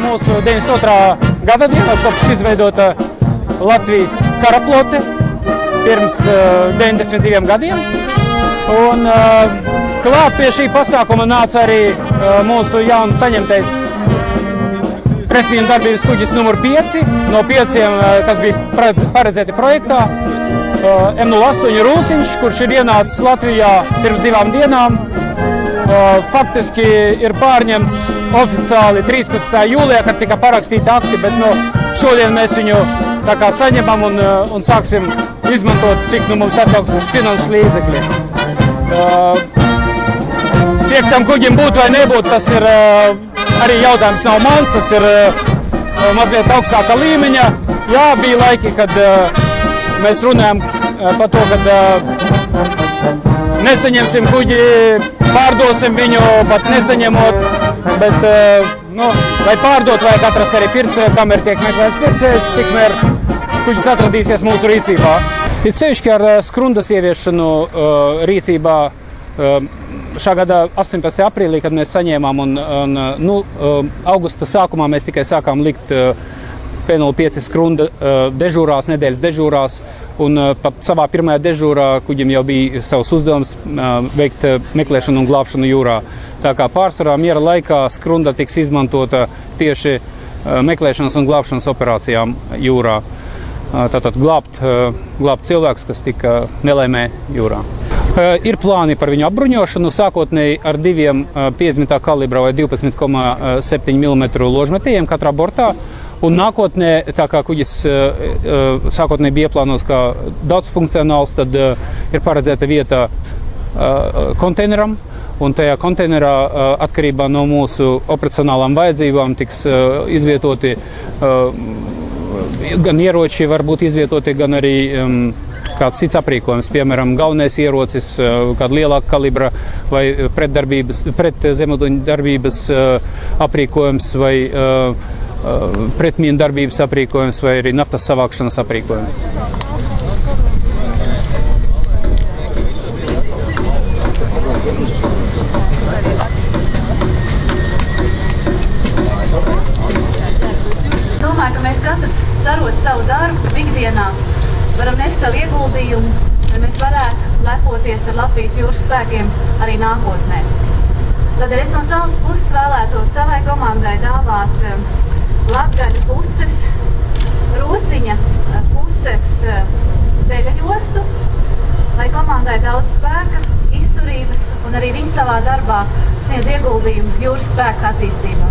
mūsu 92. gada diena, kopš izveidota Latvijas karaflote pirms 92 gadiem. Un klāt pie šī pasākuma nāca arī mūsu jaunu saņemtais pretmīnu darbības kuģis numur 5 no 5, kas bija paredzēti projektā. M08 Rūsiņš, kurš ir ienācis Latvijā pirms 2 dienām. Faktiski ir pārņemts oficiāli 13. jūlijā, kad tika parakstīti akti, bet šodien mēs viņu tā kā saņemam un sāksim izmantot, cik mums atļauts finanšu līdzekļi. Piektam kuģim būt vai nebūt, tas ir arī jautājums nav mans, tas ir mazliet augstāka līmeņa. Jā, bija laiki, kad mēs runājam par to, kad nesaņemsim kuģi, pārdosim viņu, pat nesaņemot, bet, vai pārdot, vai katrs arī pircēju, kamēr tiek meklēts pircējs, tikmēr kuģis atradīsies mūsu rīcībā. Ir sevišķi ar skrundas ieviešanu rīcībā šā gada 18. aprīlī, kad mēs saņēmām, augusta sākumā mēs tikai sākām likt P05 skrunda dežūrās, nedēļas dežūrās, un pat savā pirmajā dežūrā kuģim jau bija savs uzdevums veikt meklēšanu un glābšanu jūrā. Tā kā pārsvarā miera laikā skrunda tiks izmantota tieši meklēšanas un glābšanas operācijām jūrā. Tātad glābt cilvēkus, kas tika nelaimē jūrā. Ir plāni par viņu apbruņošanu, sākotnēji ar 2 50. kalibra vai 12,7 mm ložmetējiem katrā bortā. Un nākotnē, tā kā kuģis sākotnēji bija ieplānos kā daudzfunkcionāls, tad ir paredzēta vieta konteineram. Un tajā konteinerā atkarībā no mūsu operacionālām vajadzībām tiks izvietoti gan ieroči, varbūt izvietoti, gan arī kāds cits aprīkojums, piemēram, galvenais ierocis, kāda lielāka kalibra vai pretzemūdeņu darbības aprīkojums vai pretmīnu darbības aprīkojums vai arī naftas savākšanas aprīkojums. Domāju, ka mēs katrs darot savu darbu ikdienā varam nest savu ieguldījumu, lai mēs varētu lepoties ar Latvijas jūras spēkiem arī nākotnē. Tādēļ es no savas puses vēlētos savai komandai dāvāt Latgaļu puses, Rūsiņa puses ceļa jostu, lai komandai daudz spēka, izturības un arī viņi savā darbā sniedz ieguldījumu jūras spēka attīstībā.